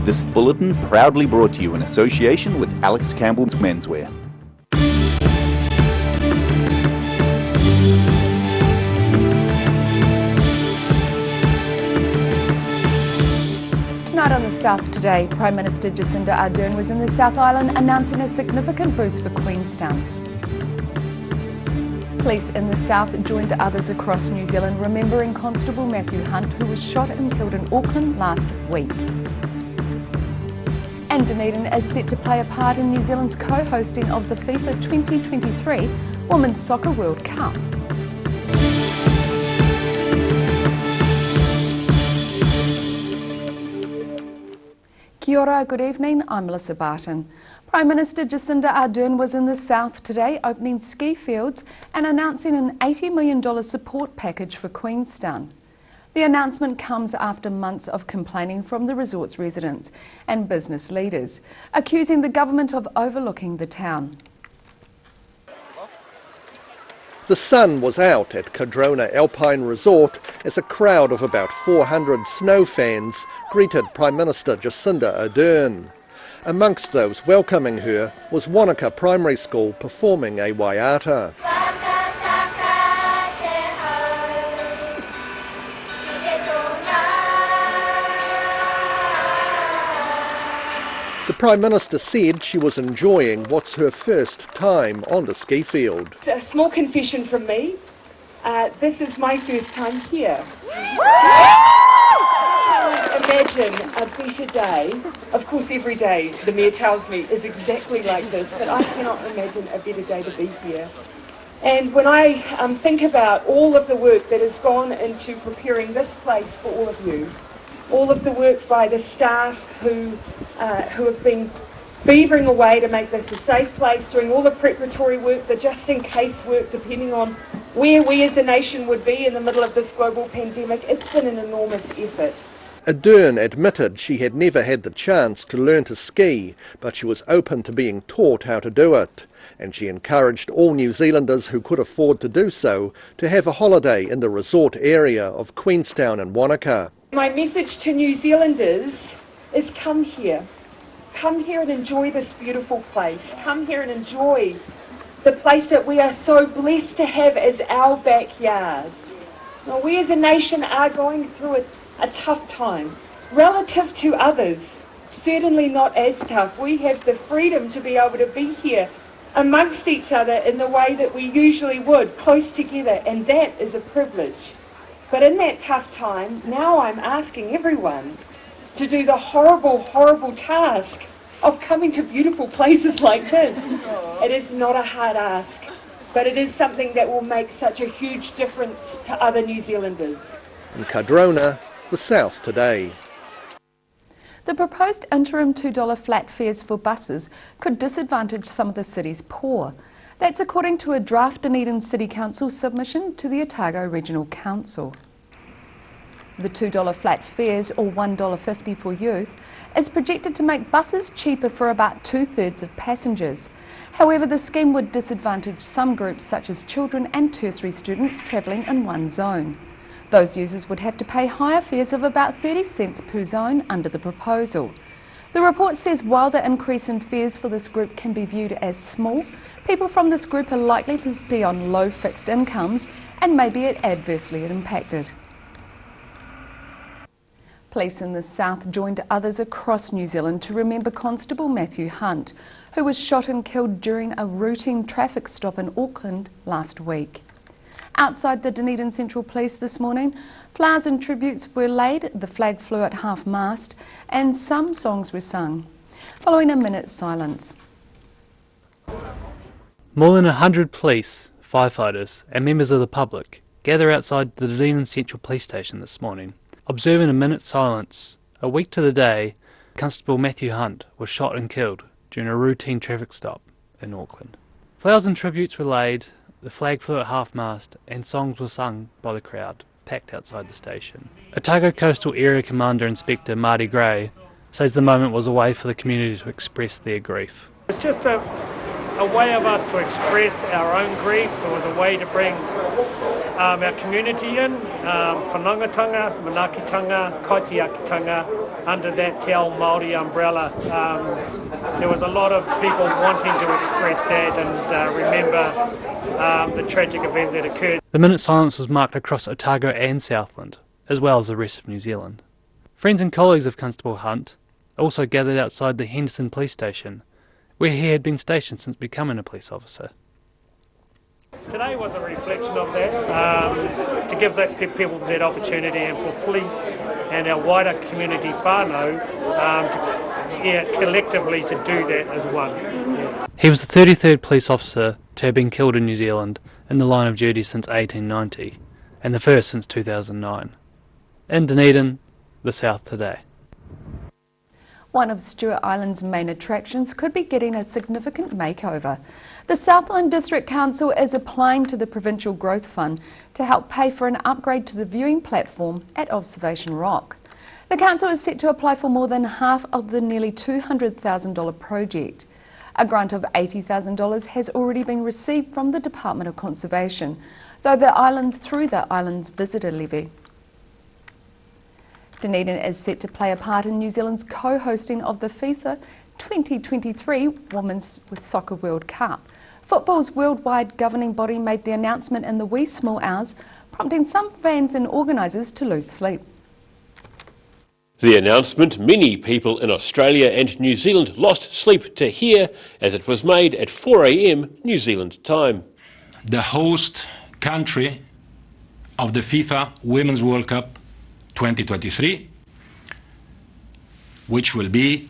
This bulletin proudly brought to you in association with Alex Campbell's Menswear. Tonight on the South Today, Prime Minister Jacinda Ardern was in the South Island announcing a significant boost for Queenstown. Police in the South joined others across New Zealand remembering Constable Matthew Hunt, who was shot and killed in Auckland last week. And Dunedin is set to play a part in New Zealand's co-hosting of the FIFA 2023 Women's Soccer World Cup. Kia ora, good evening, I'm Melissa Barton. Prime Minister Jacinda Ardern was in the South today opening ski fields and announcing an $80 million support package for Queenstown. The announcement comes after months of complaining from the resort's residents and business leaders, accusing the government of overlooking the town. The sun was out at Cardrona Alpine Resort as a crowd of about 400 snow fans greeted Prime Minister Jacinda Ardern. Amongst those welcoming her was Wanaka Primary School performing a waiata. The Prime Minister said she was enjoying what's her first time on the ski field. It's a small confession from me. This is my first time here. I can't imagine a better day. Of course, every day, the Mayor tells me, is exactly like this, but I cannot imagine a better day to be here. And when I think about all of the work that has gone into preparing this place for all of you, all of the work by the staff who have been beavering away to make this a safe place, doing all the preparatory work, the just-in-case work, depending on where we as a nation would be in the middle of this global pandemic, it's been an enormous effort. Ardern admitted she had never had the chance to learn to ski, but she was open to being taught how to do it. And she encouraged all New Zealanders who could afford to do so to have a holiday in the resort area of Queenstown and Wanaka. My message to New Zealanders is come here. Come here and enjoy this beautiful place. Come here and enjoy the place that we are so blessed to have as our backyard. Now, we as a nation are going through a tough time. Relative to others, certainly not as tough. We have the freedom to be able to be here amongst each other in the way that we usually would, close together, and that is a privilege. But in that tough time, now I'm asking everyone to do the horrible, horrible task of coming to beautiful places like this. It is not a hard ask, but it is something that will make such a huge difference to other New Zealanders. In Cardrona, the South Today. The proposed interim $2 flat fares for buses could disadvantage some of the city's poor. That's according to a draft Dunedin City Council submission to the Otago Regional Council. The $2 flat fares, or $1.50 for youth, is projected to make buses cheaper for about 2/3 of passengers. However, the scheme would disadvantage some groups such as children and tertiary students travelling in one zone. Those users would have to pay higher fares of about 30 cents per zone under the proposal. The report says while the increase in fares for this group can be viewed as small, people from this group are likely to be on low fixed incomes and may be adversely impacted. Police in the South joined others across New Zealand to remember Constable Matthew Hunt, who was shot and killed during a routine traffic stop in Auckland last week. Outside the Dunedin Central Police this morning, flowers and tributes were laid, the flag flew at half-mast, and some songs were sung, following a minute's silence. More than 100 police, firefighters and members of the public gather outside the Dunedin Central Police Station this morning, observing a minute's silence. A week to the day, Constable Matthew Hunt was shot and killed during a routine traffic stop in Auckland. Flowers and tributes were laid, the flag flew at half-mast and songs were sung by the crowd packed outside the station. Otago Coastal Area Commander Inspector Marty Gray says the moment was a way for the community to express their grief. It's just a way of us to express our own grief. It was a way to bring our community in, whanangatanga, manakitanga, kaitiakitanga, under that Te Ao Māori umbrella. There was a lot of people wanting to express that and remember the tragic event that occurred. The minute silence was marked across Otago and Southland, as well as the rest of New Zealand. Friends and colleagues of Constable Hunt also gathered outside the Henderson police station, where he had been stationed since becoming a police officer. Today was a reflection of that, to give that people that opportunity, and for police and our wider community whānau collectively to do that as one. Yeah. He was the 33rd police officer to have been killed in New Zealand in the line of duty since 1890, and the first since 2009. In Dunedin, the South today. One of Stewart Island's main attractions could be getting a significant makeover. The Southland District Council is applying to the Provincial Growth Fund to help pay for an upgrade to the viewing platform at Observation Rock. The council is set to apply for more than half of the nearly $200,000 project. A grant of $80,000 has already been received from the Department of Conservation, through the island's visitor levy. Dunedin is set to play a part in New Zealand's co-hosting of the FIFA 2023 Women's Soccer World Cup. Football's worldwide governing body made the announcement in the wee small hours, prompting some fans and organisers to lose sleep. The announcement many people in Australia and New Zealand lost sleep to hear, as it was made at 4 a.m. New Zealand time. The host country of the FIFA Women's World Cup 2023, which will be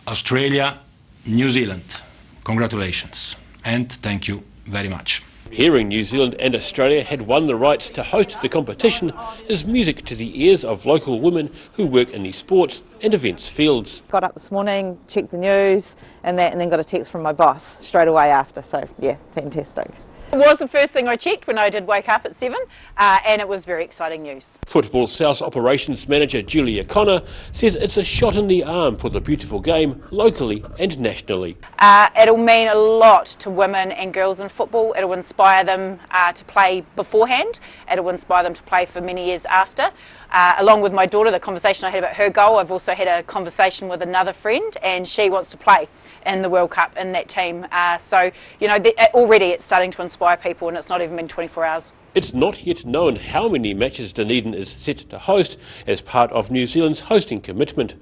Australia, New Zealand. Congratulations and thank you very much. Hearing New Zealand and Australia had won the rights to host the competition is music to the ears of local women who work in the sports and events fields. Got up this morning, checked the news and then got a text from my boss straight away after, so yeah, fantastic. It was the first thing I checked when I did wake up at 7 and it was very exciting news. Football South Operations Manager Julia Connor says it's a shot in the arm for the beautiful game locally and nationally. It'll mean a lot to women and girls in football. It'll inspire them to play beforehand. It'll inspire them to play for many years after. Along with my daughter, the conversation I had about her goal, I've also had a conversation with another friend and she wants to play in the World Cup in that team. So, you know, already it's starting to inspire people and it's not even been 24 hours. It's not yet known how many matches Dunedin is set to host as part of New Zealand's hosting commitment.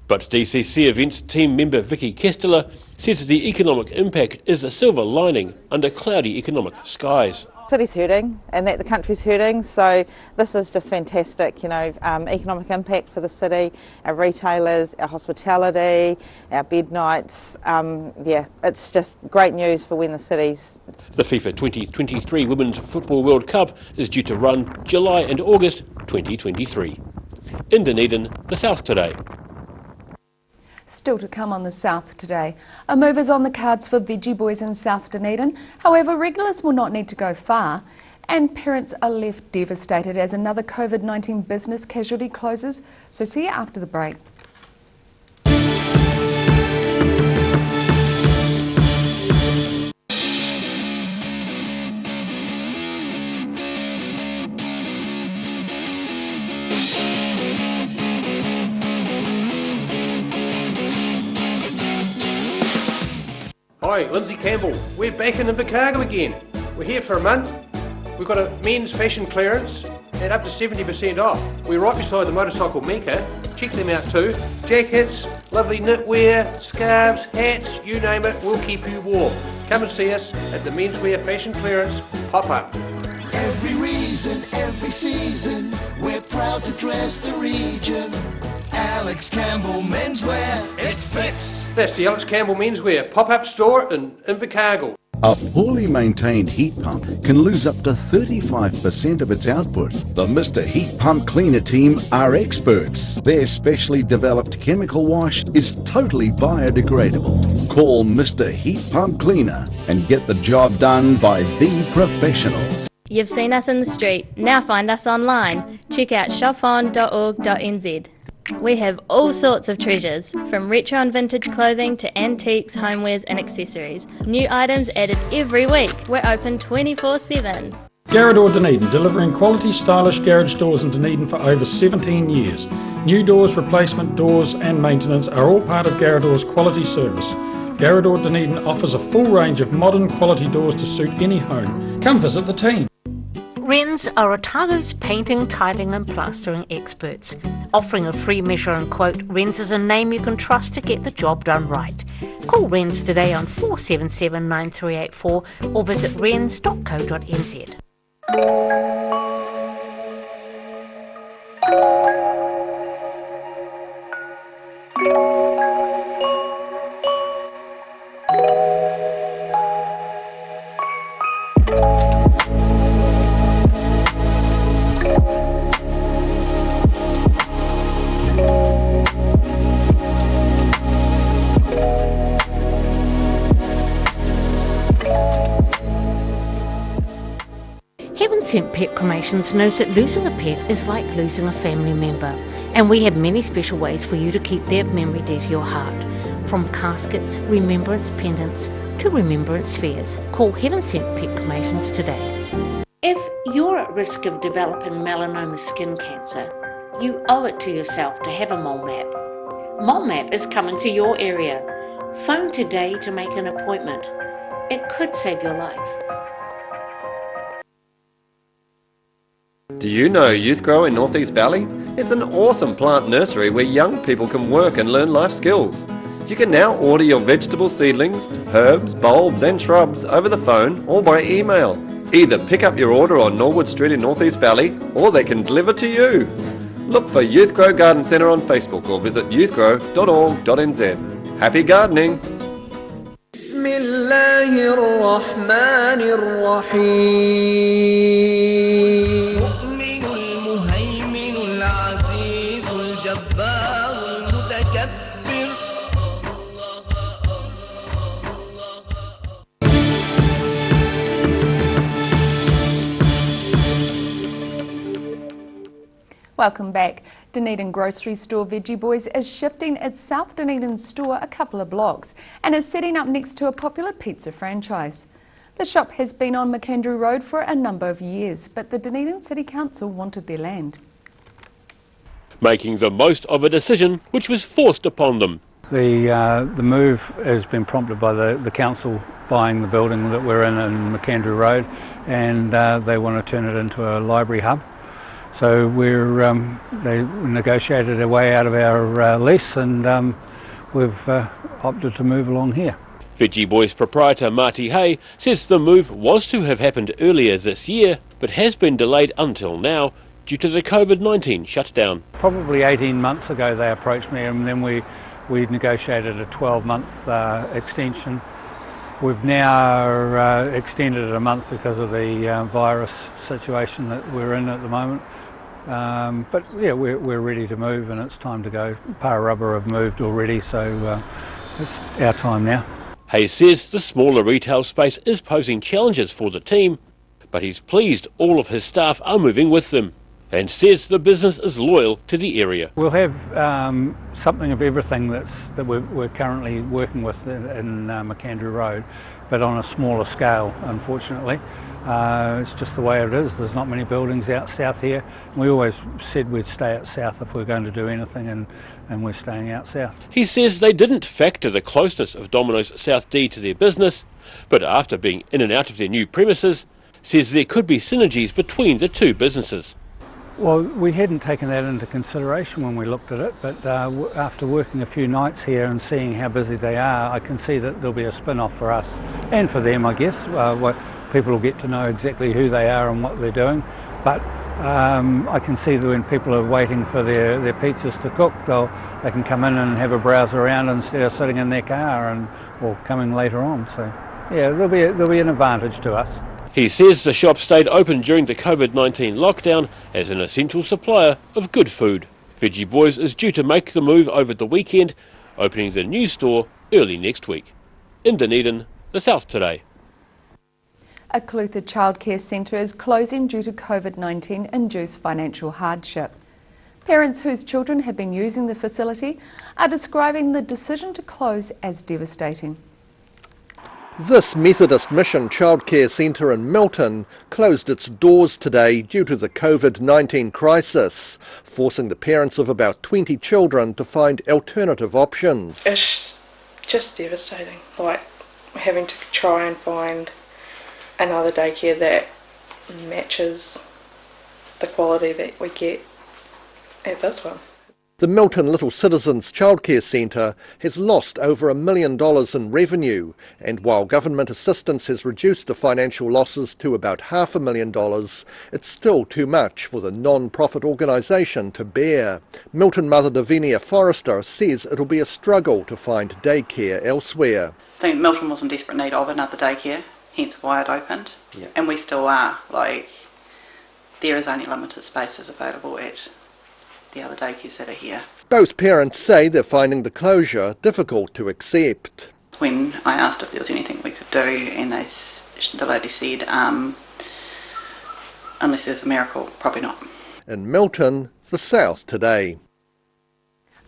But DCC Events team member Vicky Kesteler says the economic impact is a silver lining under cloudy economic skies. The city's hurting and that the country's hurting, so this is just fantastic, you know, economic impact for the city, our retailers, our hospitality, our bed nights, yeah, it's just great news for when the city's... The FIFA 2023 Women's Football World Cup is due to run July and August 2023. In Dunedin, the South today. Still to come on the South today. A move is on the cards for Veggie Boys in South Dunedin. However, regulars will not need to go far, and parents are left devastated as another COVID-19 business casualty closes. So see you after the break. Hi, Lindsay Campbell. We're back in Invercargill again. We're here for a month. We've got a men's fashion clearance at up to 70% off. We're right beside the motorcycle Mecca. Check them out too. Jackets, lovely knitwear, scarves, hats, you name it, we'll keep you warm. Come and see us at the menswear fashion clearance pop-up. Every reason, every season, we're proud to dress the region. Alex Campbell Menswear, it fits. That's the Alex Campbell Menswear pop-up store in Invercargill. A poorly maintained heat pump can lose up to 35% of its output. The Mr. Heat Pump Cleaner team are experts. Their specially developed chemical wash is totally biodegradable. Call Mr. Heat Pump Cleaner and get the job done by the professionals. You've seen us in the street, now find us online. Check out shopon.org.nz. We have all sorts of treasures, from retro and vintage clothing to antiques, homewares and accessories. New items added every week. We're open 24/7. Garrador Dunedin, delivering quality, stylish garage doors in Dunedin for over 17 years. New doors, replacement doors and maintenance are all part of Garrador's quality service. Garrador Dunedin offers a full range of modern quality doors to suit any home. Come visit the team. Wrens are Otago's painting, tiling and plastering experts. Offering a free measure and quote, Wrens is a name you can trust to get the job done right. Call Wrens today on 477 9384 or visit wrens.co.nz. Heaven Sent Pet Cremations knows that losing a pet is like losing a family member, and we have many special ways for you to keep their memory dear to your heart. From caskets, remembrance pendants to remembrance spheres. Call Heaven Sent Pet Cremations today. If you're at risk of developing melanoma skin cancer, you owe it to yourself to have a mole map. Mole map is coming to your area. Phone today to make an appointment. It could save your life. Do you know Youth Grow in North East Valley? It's an awesome plant nursery where young people can work and learn life skills. You can now order your vegetable seedlings, herbs, bulbs and shrubs over the phone or by email. Either pick up your order on Norwood Street in North East Valley or they can deliver to you. Look for Youth Grow Garden Centre on Facebook or visit youthgrow.org.nz. Happy gardening! بسم الله الرحمن الرحيم المؤمن المهيمن العزيز الجبار المتكبر Welcome back. Dunedin grocery store Veggie Boys is shifting its South Dunedin store a couple of blocks and is setting up next to a popular pizza franchise. The shop has been on McAndrew Road for a number of years, but the Dunedin City Council wanted their land. Making the most of a decision which was forced upon them. The move has been prompted by the council buying the building that we're in McAndrew Road, and they want to turn it into a library hub. So they negotiated their way out of our lease, and we've opted to move along here. Veggie Boys proprietor Marty Hay says the move was to have happened earlier this year, but has been delayed until now due to the COVID-19 shutdown. Probably 18 months ago they approached me, and then we negotiated a 12-month extension. We've now extended it a month because of the virus situation that we're in at the moment. But yeah, we're ready to move, and it's time to go. Pararubber have moved already, so it's our time now. Hayes says the smaller retail space is posing challenges for the team, but he's pleased all of his staff are moving with them, and says the business is loyal to the area. We'll have something of everything that we're currently working with in McAndrew Road, but on a smaller scale, unfortunately. It's just the way it is. There's not many buildings out south here. We always said we'd stay out south if we're going to do anything, and we're staying out south. He says they didn't factor the closeness of Domino's South D to their business, but after being in and out of their new premises, says there could be synergies between the two businesses. Well, we hadn't taken that into consideration when we looked at it, but after working a few nights here and seeing how busy they are, I can see that there'll be a spin-off for us and for them, I guess. People will get to know exactly who they are and what they're doing, but I can see that when people are waiting for their pizzas to cook, they can come in and have a browse around instead of sitting in their car or coming later on. So yeah, there'll be an advantage to us. He says the shop stayed open during the COVID-19 lockdown as an essential supplier of good food. Veggie Boys is due to make the move over the weekend, opening the new store early next week. In Dunedin, the South Today. A Clutha childcare centre is closing due to COVID-19 induced financial hardship. Parents whose children have been using the facility are describing the decision to close as devastating. This Methodist Mission childcare centre in Milton closed its doors today due to the COVID-19 crisis, forcing the parents of about 20 children to find alternative options. It's just devastating, like having to try and find another daycare that matches the quality that we get at this one. The Milton Little Citizens Childcare Centre has lost over $1 million in revenue, and while government assistance has reduced the financial losses to about $500,000, it's still too much for the non-profit organisation to bear. Milton Mother Davinia Forrester says it'll be a struggle to find daycare elsewhere. I think Milton was in desperate need of another daycare, hence why it opened, and we still are. Like, there is only limited spaces available at the other daycares that are here. Both parents say they're finding the closure difficult to accept. When I asked if there was anything we could do, and the lady said, unless there's a miracle, probably not. In Milton, the South today.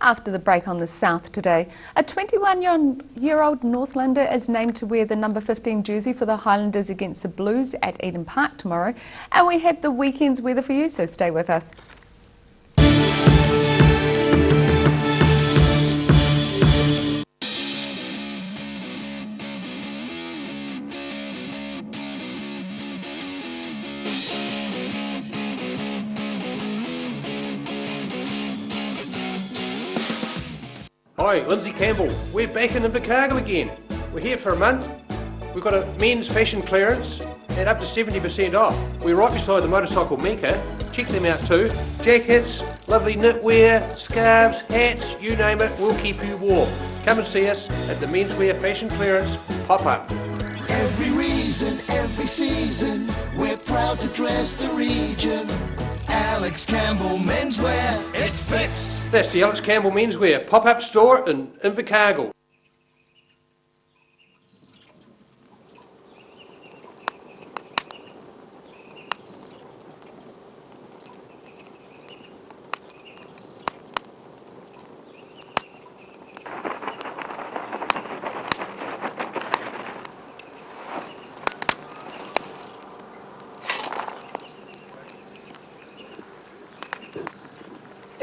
After the break on the South today, a 21-year-old Northlander is named to wear the number 15 jersey for the Highlanders against the Blues at Eden Park tomorrow. And we have the weekend's weather for you, so stay with us. Hi, Lindsay Campbell. We're back in Invercargill again. We're here for a month. We've got a men's fashion clearance and up to 70% off. We're right beside the motorcycle Mecca. Check them out too. Jackets, lovely knitwear, scarves, hats, you name it, we'll keep you warm. Come and see us at the menswear fashion clearance pop-up. Every reason, every season, we're proud to dress the region. Alex Campbell Menswear, it fits. That's the Alex Campbell Menswear pop-up store in Invercargill.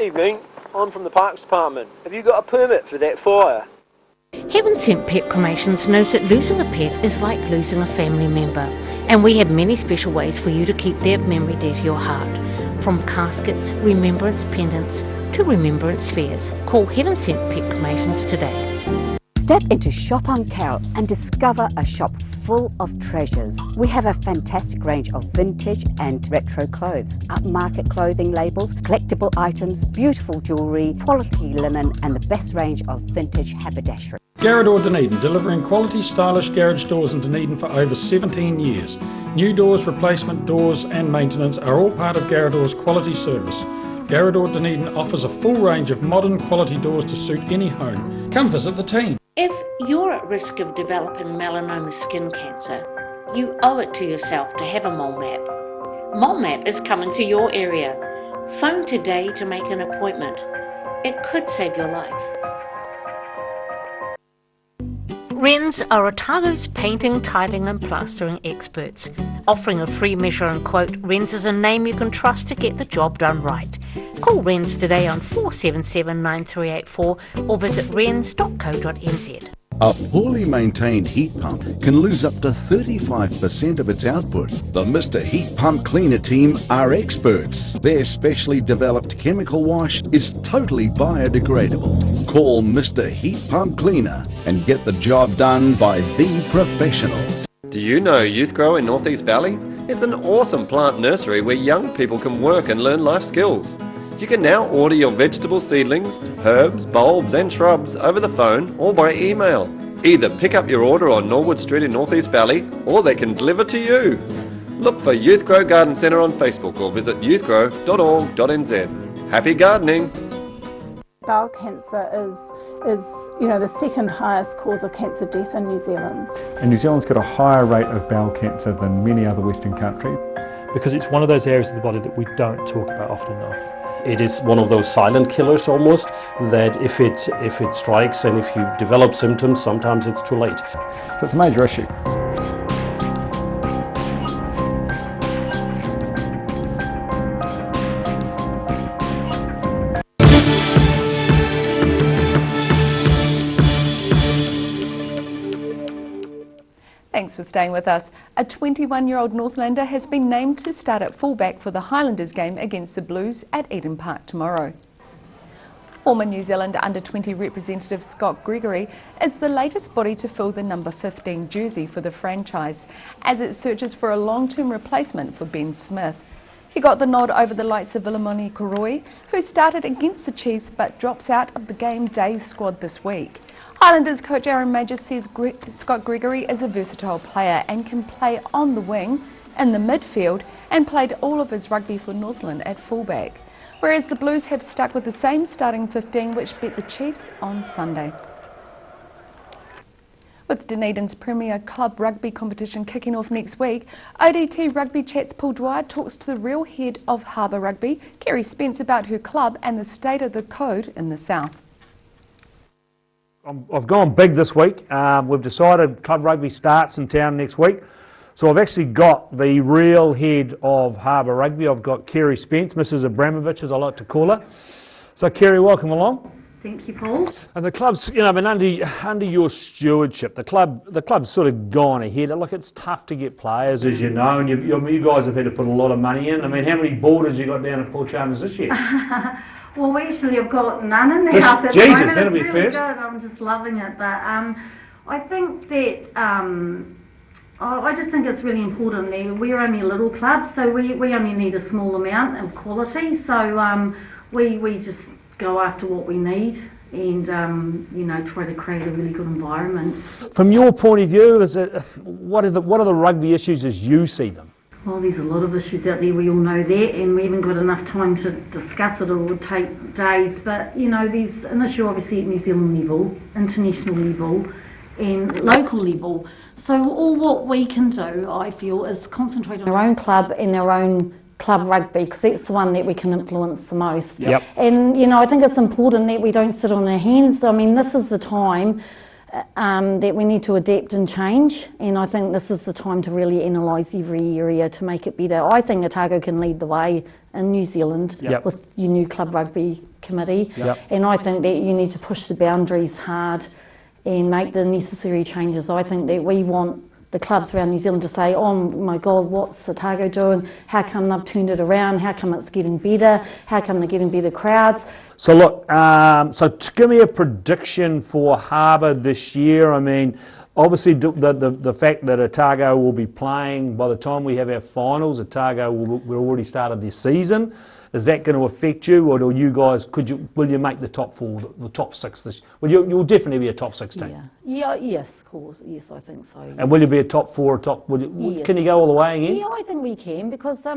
Evening, I'm from the Parks Department. Have you got a permit for that fire? Heaven Sent Pet Cremations knows that losing a pet is like losing a family member, and we have many special ways for you to keep their memory dear to your heart. From caskets, remembrance pendants to remembrance fairs. Call Heaven Sent Pet Cremations today. Step into Shop on Carol and discover a shop full of treasures. We have a fantastic range of vintage and retro clothes, upmarket clothing labels, collectible items, beautiful jewellery, quality linen and the best range of vintage haberdashery. Garrador Dunedin, delivering quality stylish garage doors in Dunedin for over 17 years. New doors, replacement doors and maintenance are all part of Garrador's quality service. Garrador Dunedin offers a full range of modern quality doors to suit any home. Come visit the team. If you're at risk of developing melanoma skin cancer, you owe it to yourself to have a mole map. Mole map is coming to your area. Phone today to make an appointment. It could save your life. Wrens are Otago's painting, tiling and plastering experts. Offering a free measure and quote, Wrens is a name you can trust to get the job done right. Call Wrens today on 477 9384 or visit wrens.co.nz. A poorly maintained heat pump can lose up to 35% of its output. The Mr. Heat Pump Cleaner team are experts. Their specially developed chemical wash is totally biodegradable. Call Mr. Heat Pump Cleaner and get the job done by the professionals. Do you know Youth Grow in North East Valley? It's an awesome plant nursery where young people can work and learn life skills. You can now order your vegetable seedlings, herbs, bulbs and shrubs over the phone or by email. Either pick up your order on Norwood Street in North East Valley or they can deliver to you. Look for Youth Grow Garden Centre on Facebook or visit youthgrow.org.nz. Happy gardening! Bowel cancer is the second highest cause of cancer death in New Zealand. And New Zealand's got a higher rate of bowel cancer than many other Western countries. Because it's one of those areas of the body that we don't talk about often enough. It is one of those silent killers almost, that if it strikes and if you develop symptoms, sometimes it's too late. So it's a major issue. Thanks for staying with us. A 21-year-old Northlander has been named to start at fullback for the Highlanders game against the Blues at Eden Park tomorrow. Former New Zealand under-20 representative Scott Gregory is the latest body to fill the number 15 jersey for the franchise, as it searches for a long-term replacement for Ben Smith. He got the nod over the likes of Vilimoni Koroi, who started against the Chiefs but drops out of the game day squad this week. Highlanders coach Aaron Major says Scott Gregory is a versatile player and can play on the wing, in the midfield, and played all of his rugby for Northland at fullback. Whereas the Blues have stuck with the same starting 15 which beat the Chiefs on Sunday. With Dunedin's Premier Club Rugby competition kicking off next week, ODT Rugby Chat's Paul Dwyer talks to the real head of Harbour Rugby, Carey Spence, about her club and the state of the code in the south. I've gone big this week. We've decided Club Rugby starts in town next week. So I've actually got the real head of Harbour Rugby. I've got Carey Spence, Mrs. Abramovich as I like to call her. So Carey, welcome along. Thank you, Paul. And the club's, been under your stewardship. The club's sort of gone ahead. Look, it's tough to get players, as you know, and you guys have had to put a lot of money in. I mean, how many boarders you got down at Port Chalmers this year? Well, we actually have got none in the house at the Jesus, moment. that'll be really first. Good. I'm just loving it, but I think that I just think it's really important that we're only a little club, so we only need a small amount of quality. So we just go after what we need and try to create a really good environment. From your point of view, what are the rugby issues as you see them? Well, there's a lot of issues out there, we all know that, and we haven't got enough time to discuss it, or it would take days. But, there's an issue obviously at New Zealand level, international level, and local level. So all what we can do, I feel, is concentrate on our own club and our own club rugby, because that's the one that we can influence the most. Yep. And, I think it's important that we don't sit on our hands. I mean, this is the time that we need to adapt and change, and I think this is the time to really analyse every area to make it better. I think Otago can lead the way in New Zealand with your new club rugby committee, and I think that you need to push the boundaries hard and make the necessary changes. I think that we want the clubs around New Zealand to say, oh my God, what's Otago doing? How come they've turned it around? How come it's getting better? How come they're getting better crowds? So look, give me a prediction for Harbour this year. I mean, obviously the fact that Otago will be playing by the time we have our finals, Otago will already started their season. Is that going to affect you, or do you guys will you make the top four, the top six this? Well, you'll definitely be a top 16. Yes, of course. Yes, I think so. And will you be a top four, Yes. Can you go all the way again? Yeah, I think we can, because I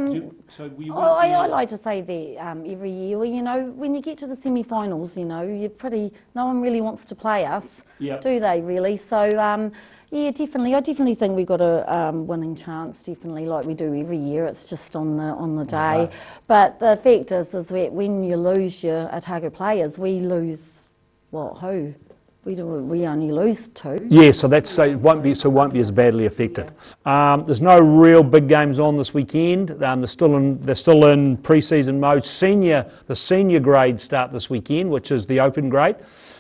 like to say that every year, when you get to the semi-finals, no one really wants to play us, do they really? So yeah, definitely. I definitely think we've got a winning chance, definitely, like we do every year. It's just on the day. Right. But the fact is that when you lose your Otago players, we lose who? We only lose 2. Yeah, so it won't be as badly affected. There's no real big games on this weekend. They're still in pre-season mode. The senior grades start this weekend, which is the open grade.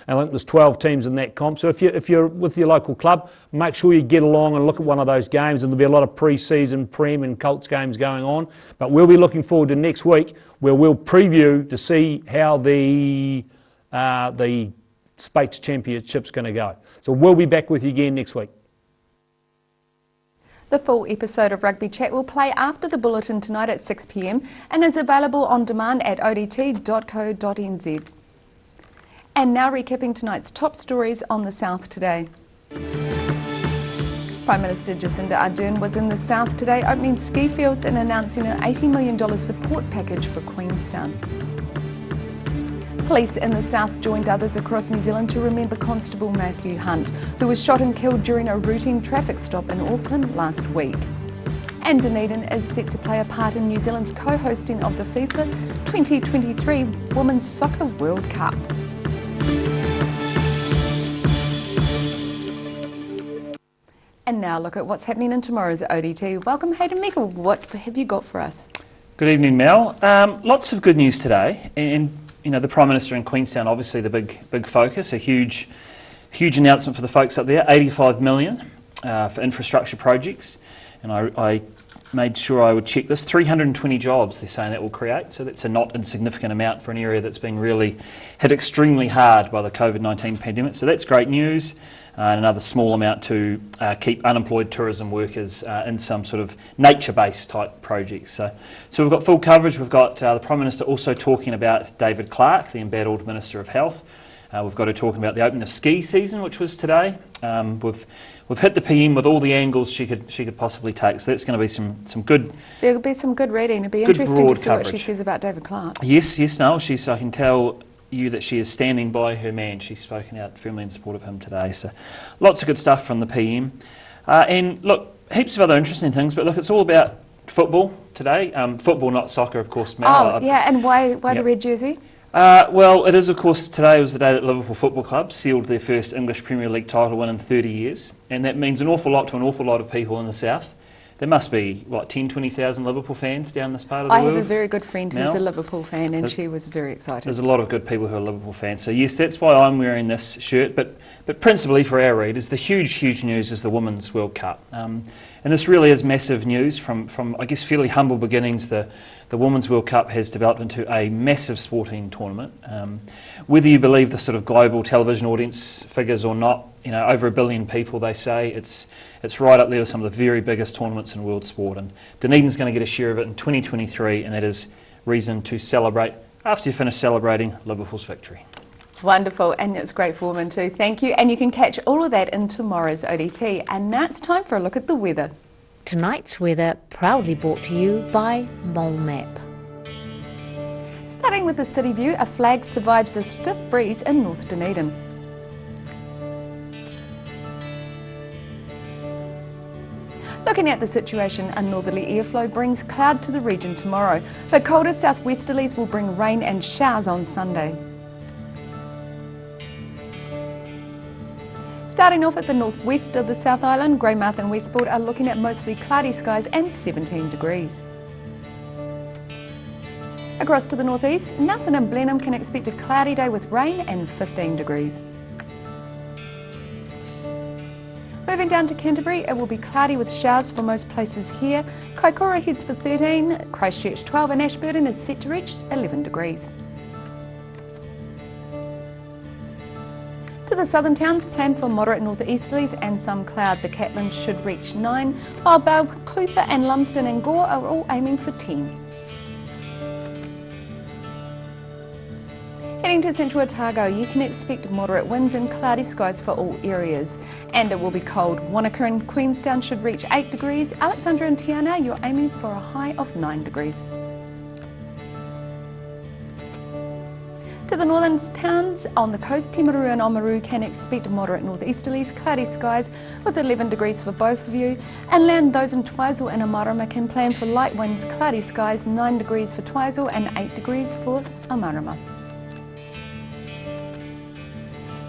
I think there's 12 teams in that comp. So if you're with your local club, make sure you get along and look at one of those games. And there'll be a lot of pre-season Prem and Colts games going on. But we'll be looking forward to next week, where we'll preview to see how the Spates Championship's going to go. So we'll be back with you again next week. The full episode of Rugby Chat will play after the bulletin tonight at 6 p.m. and is available on demand at odt.co.nz. And now recapping tonight's top stories on the South today. Prime Minister Jacinda Ardern was in the South today opening ski fields and announcing an $80 million support package for Queenstown. Police in the South joined others across New Zealand to remember Constable Matthew Hunt, who was shot and killed during a routine traffic stop in Auckland last week. And Dunedin is set to play a part in New Zealand's co-hosting of the FIFA 2023 Women's Soccer World Cup. And now look at what's happening in tomorrow's ODT. Welcome, Hayden Meikle. What have you got for us? Good evening, Mel. Lots of good news today, and you know the Prime Minister in Queenstown, obviously the big focus, a huge announcement for the folks up there, 85 million for infrastructure projects, and I made sure I would check this. 320 jobs they're saying that will create, so that's a not insignificant amount for an area that's been really hit extremely hard by the COVID-19 pandemic. So that's great news. And another small amount to keep unemployed tourism workers in some sort of nature-based type projects. So we've got full coverage. We've got the Prime Minister also talking about David Clark, the embattled Minister of Health. We've got her talking about the opening of ski season, which was today. We've hit the PM with all the angles she could possibly take. So that's going to be some good. There'll be some good reading. It'll be interesting to see what she says about David Clark. Yes, no, I can tell you that she is standing by her man. She's spoken out firmly in support of him today. So lots of good stuff from the PM. And look, heaps of other interesting things, but look, it's all about football today. Football, not soccer, of course, Mel. And why the red jersey? Well, it is, of course, today was the day that Liverpool Football Club sealed their first English Premier League title win in 30 years. And that means an awful lot to an awful lot of people in the south. There must be, 10,000-20,000 Liverpool fans down this part of the world. I have a very good friend who's a Liverpool fan, and she was very excited. There's a lot of good people who are Liverpool fans. So yes, that's why I'm wearing this shirt. But principally for our readers, the huge news is the Women's World Cup. And this really is massive news from I guess, fairly humble beginnings. The Women's World Cup has developed into a massive sporting tournament. Whether you believe the sort of global television audience figures or not, over 1 billion people, they say, it's right up there with some of the very biggest tournaments in world sport. And Dunedin's going to get a share of it in 2023, and that is reason to celebrate after you finish celebrating Liverpool's victory. Wonderful, and it's great for women too. Thank you. And you can catch all of that in tomorrow's ODT. And now it's time for a look at the weather. Tonight's weather proudly brought to you by Mole Map. Starting with the city view, a flag survives a stiff breeze in North Dunedin. Looking at the situation, a northerly airflow brings cloud to the region tomorrow, but colder southwesterlies will bring rain and showers on Sunday. Starting off at the northwest of the South Island, Greymouth and Westport are looking at mostly cloudy skies and 17 degrees. Across to the northeast, Nelson and Blenheim can expect a cloudy day with rain and 15 degrees. Moving down to Canterbury, it will be cloudy with showers for most places here. Kaikoura heads for 13, Christchurch 12 and Ashburton is set to reach 11 degrees. To the southern towns, plan for moderate northeasterlies and some cloud. The Catlins should reach 9, while Balclutha and Lumsden and Gore are all aiming for 10. Heading to central Otago, you can expect moderate winds and cloudy skies for all areas. And it will be cold. Wanaka and Queenstown should reach 8 degrees. Alexandra and Tiana, you're aiming for a high of 9 degrees. To the northern towns on the coast, Timaru and Oamaru can expect moderate northeasterlies, cloudy skies with 11 degrees for both of you. And land those in Twizel and Amarama can plan for light winds, cloudy skies, 9 degrees for Twizel and 8 degrees for Amarama.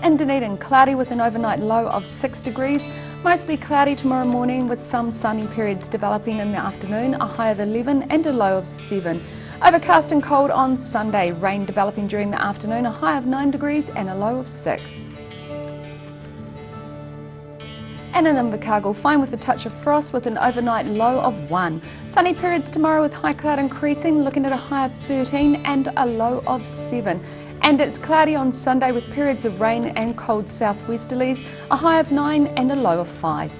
In Dunedin, cloudy with an overnight low of 6 degrees. Mostly cloudy tomorrow morning with some sunny periods developing in the afternoon, a high of 11 and a low of 7. Overcast and cold on Sunday, rain developing during the afternoon, a high of 9 degrees and a low of 6. And in Invercargill, fine with a touch of frost with an overnight low of 1. Sunny periods tomorrow with high cloud increasing, looking at a high of 13 and a low of 7. And it's cloudy on Sunday with periods of rain and cold southwesterlies, a high of 9 and a low of 5.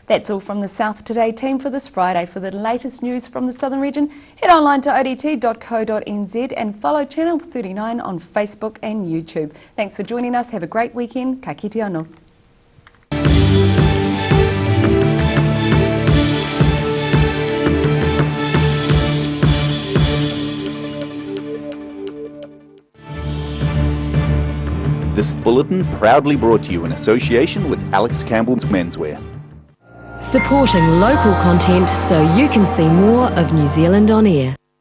That's all from the South Today team for this Friday. For the latest news from the Southern region, head online to odt.co.nz and follow Channel 39 on Facebook and YouTube. Thanks for joining us. Have a great weekend. Ka kite anō. This bulletin proudly brought to you in association with Alex Campbell's Menswear. Supporting local content so you can see more of New Zealand on air.